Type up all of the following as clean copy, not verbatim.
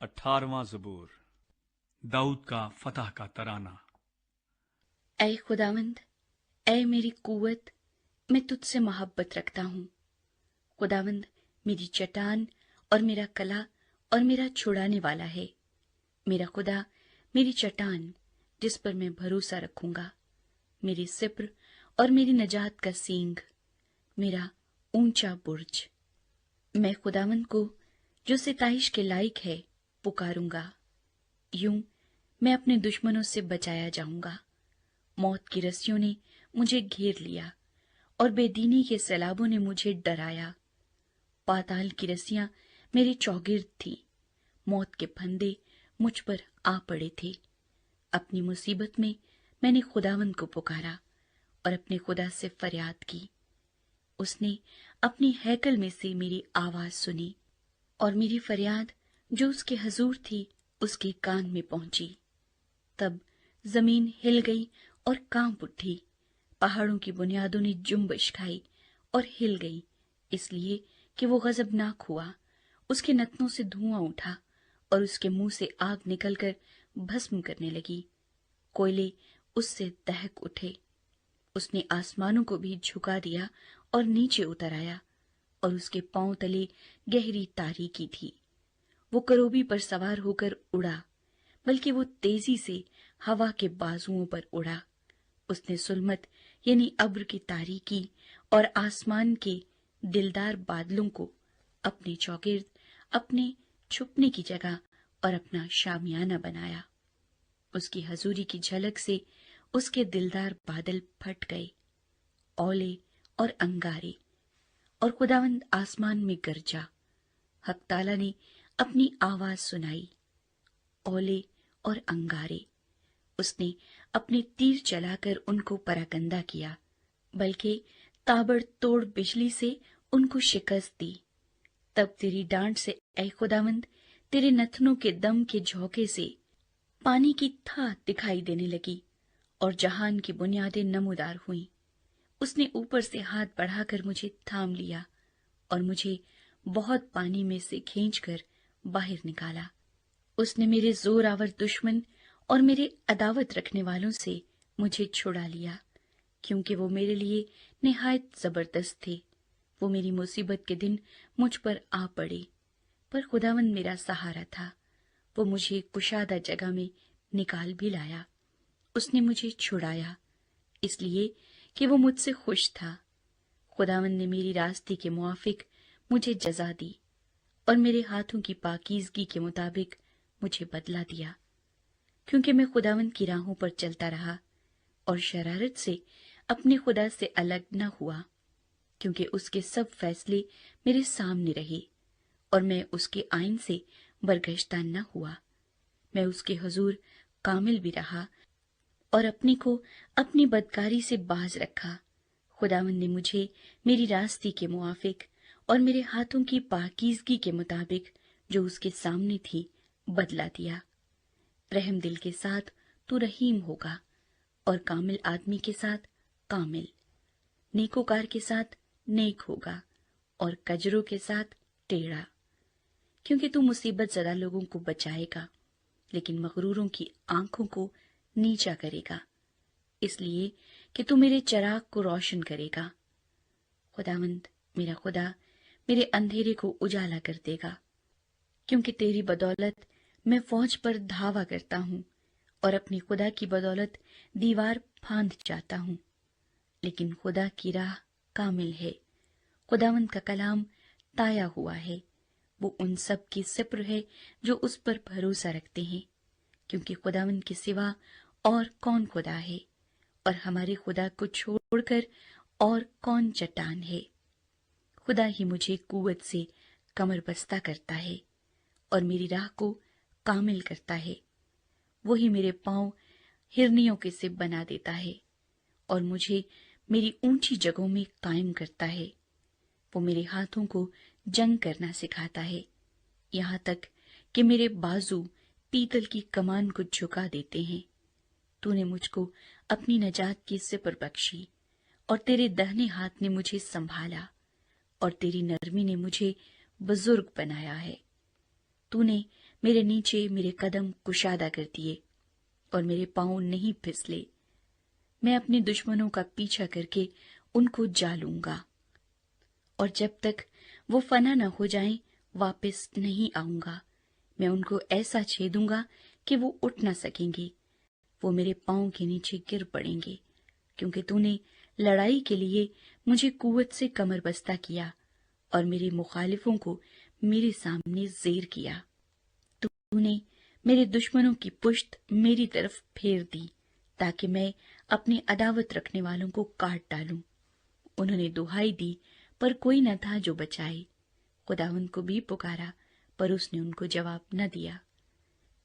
18वां ज़बूर। दाऊद का फतह का तराना। ऐ खुदावंद, ऐ मेरी कुव्वत, मैं तुझसे मोहब्बत रखता हूँ। खुदावंद मेरी चट्टान और मेरा कला और मेरा छुड़ाने वाला है। मेरा खुदा मेरी चट्टान जिस पर मैं भरोसा रखूंगा, मेरी सिप्र और मेरी नजात का सींग, मेरा ऊंचा बुर्ज। मैं खुदावंद को जो सिताइश के लायक है पुकारूंगा। यूं मैं अपने दुश्मनों से बचाया जाऊंगा। मौत की रस्सियों ने मुझे घेर लिया और बेदीनी के सैलाबों ने मुझे डराया। पाताल की रस्सियां मेरे चौगिर्द थी, मौत के फंदे मुझ पर आ पड़े थे। अपनी मुसीबत में मैंने खुदावंद को पुकारा और अपने खुदा से फरियाद की। उसने अपनी हैकल में से मेरी आवाज सुनी और मेरी फरियाद जो उसके हजूर थी उसके कान में पहुंची। तब जमीन हिल गई और कांप उठी, पहाड़ों की बुनियादों ने जुम्बिश खाई और हिल गई, इसलिए कि वो गजबनाक हुआ। उसके नथनों से धुआं उठा और उसके मुंह से आग निकलकर भस्म करने लगी। कोयले उससे दहक उठे। उसने आसमानों को भी झुका दिया और नीचे उतर आया, और उसके पांव तले गहरी तारीकी थी। वो करोबी पर सवार होकर उड़ा, बल्कि वो तेजी से हवा के बाजुओं पर उड़ा। उसने सुलमत यानी अब्र की तारीकी और आसमान के दिलदार बादलों को अपने चौगिर्द, अपने छुपने की जगह और अपना शामियाना बनाया। उसकी हजूरी की झलक से उसके दिलदार बादल फट गए, ओले और अंगारे, और खुदावंद आसमान में गरजा। हक ताला ने अपनी आवाज सुनाई, ओले और अंगारे। उसने अपने तीर चलाकर उनको पराकंदा किया, बल्कि ताबड़तोड़ बिजली से उनको शिकस्त दी। तब तेरी डांट से ऐ खुदावंद, तेरे नथनों के दम के झोंके से पानी की था दिखाई देने लगी और जहान की बुनियादें नमूदार हुईं। उसने ऊपर से हाथ बढ़ाकर मुझे थाम लिया और मुझे बहुत पानी में से खींचकर बाहर निकाला। उसने मेरे जोरावर दुश्मन और मेरे अदावत रखने वालों से मुझे छुड़ा लिया, क्योंकि वो मेरे लिए निहायत जबरदस्त थे। वो मेरी मुसीबत के दिन मुझ पर आ पड़े, पर खुदावंद मेरा सहारा था। वो मुझे कुशादा जगह में निकाल भी लाया। उसने मुझे छुड़ाया, इसलिए कि वो मुझसे खुश था। खुदावंद ने मेरी रास्ते के मुआफिक मुझे जजा दी और मेरे हाथों की पाकीज़गी के मुताबिक मुझे बदला दिया, क्योंकि मैं खुदावंद की राहों पर चलता रहा और शरारत से अपने खुदा से अलग न हुआ, क्योंकि उसके सब फैसले मेरे सामने रहे और मैं उसके आईन से बरगश्ता न हुआ। मैं उसके हुजूर कामिल भी रहा और अपने को अपनी बदकारी से बाज रखा। खुदावंद ने मुझे मेरी रास्ते के मुआफिक और मेरे हाथों की पाकीज़गी के मुताबिक जो उसके सामने थी बदला दिया। रहम दिल के साथ तू रहीम होगा और कामिल आदमी के साथ कामिल, नेकोकार के साथ नेक होगा और कजरों के साथ टेढ़ा, क्योंकि तू मुसीबत ज़दा लोगों को बचाएगा, लेकिन मगरूरों की आंखों को नीचा करेगा, इसलिए कि तू मेरे चिराग को रोशन करेगा। खुदावंद मेरा खुदा मेरे अंधेरे को उजाला कर देगा, क्योंकि तेरी बदौलत मैं फौज पर धावा करता हूँ और अपनी खुदा की बदौलत दीवार फांद जाता हूँ। लेकिन खुदा की राह कामिल है, खुदावंद का कलाम ताया हुआ है। वो उन सब की सिप्र है जो उस पर भरोसा रखते हैं, क्योंकि खुदावंद के सिवा और कौन खुदा है, और हमारे खुदा को छोड़कर और कौन चट्टान है। खुदा ही मुझे कुव्वत से कमर बस्ता करता है और मेरी राह को कामिल करता है। वही मेरे पांव हिरनियों के से बना देता है और मुझे मेरी ऊंची जगहों में कायम करता है। वो मेरे हाथों को जंग करना सिखाता है, यहाँ तक कि मेरे बाजू पीतल की कमान को झुका देते हैं। तूने मुझको अपनी नजात की सिपर बख्शी और तेरे दाहिने हाथ ने मुझे संभाला और तेरी नरमी ने मुझे बुजुर्ग बनाया है। तूने میرے نیچے میرے قدم کشادہ کر دیے اور میرے پاؤں نہیں پھسلے۔ میں اپنے دشمنوں کا پیچھا کر کے ان کو جا لوں گا، اور جب تک وہ فنا نہ ہو جائیں واپس نہیں آؤں گا۔ میں ان کو ایسا چھیدوں گا کہ وہ اٹھ نہ سکیں گے، وہ میرے پاؤں کے نیچے گر پڑیں گے، کیونکہ تو نے لڑائی کے لیے مجھے قوت سے کمر بستہ کیا اور میرے مخالفوں کو میرے سامنے زیر کیا۔ تو نے میرے دشمنوں کی پشت میری طرف پھیر دی تاکہ میں اپنے عداوت رکھنے والوں کو کاٹ ڈالوں۔ انہوں نے دہائی دی پر کوئی نہ تھا جو بچائے، خداوند کو بھی پکارا پر اس نے ان کو جواب نہ دیا۔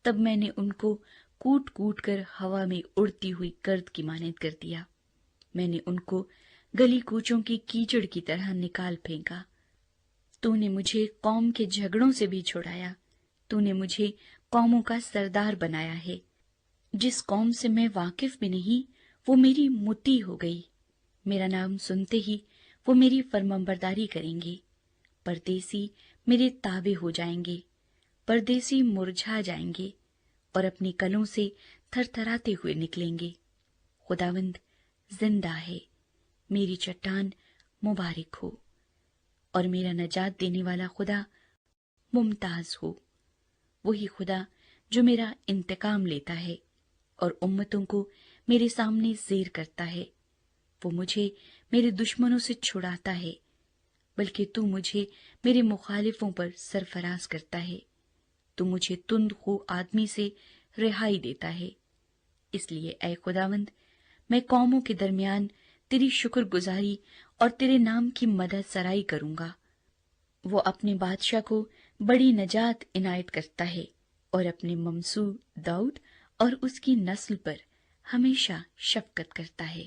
تب میں نے ان کو کوٹ کوٹ کر ہوا میں اڑتی ہوئی گرد کی مانند کر دیا۔ میں نے ان کو گلی کوچوں کی کیچڑ کی طرح نکال پھینکا۔ تو نے مجھے قوم کے جھگڑوں سے بھی چھڑایا، تو نے مجھے قوموں کا سردار بنایا ہے۔ جس قوم سے میں واقف بھی نہیں وہ میری مطیع ہو گئی، میرا نام سنتے ہی وہ میری فرمانبرداری کریں گے۔ پردیسی میرے تابع ہو جائیں گے، پردیسی مرجھا جائیں گے اور اپنی کلوں سے تھر تھراتے ہوئے نکلیں گے۔ خداوند زندہ ہے، میری چٹان مبارک ہو، اور میرا نجات دینے والا خدا ممتاز ہو۔ وہی خدا جو میرا انتقام لیتا ہے اور امتوں کو میرے سامنے زیر کرتا ہے۔ وہ مجھے میرے دشمنوں سے چھڑاتا ہے، بلکہ تو مجھے میرے مخالفوں پر سرفراز کرتا ہے۔ تو مجھے تند خو آدمی سے رہائی دیتا ہے۔ اس لیے اے خداوند، میں قوموں کے درمیان تیری شکر گزاری اور تیرے نام کی مدد سرائی کروں گا۔ وہ اپنے بادشاہ کو بڑی نجات عنایت کرتا ہے اور اپنے ممسوح داؤد اور اس کی نسل پر ہمیشہ شفقت کرتا ہے۔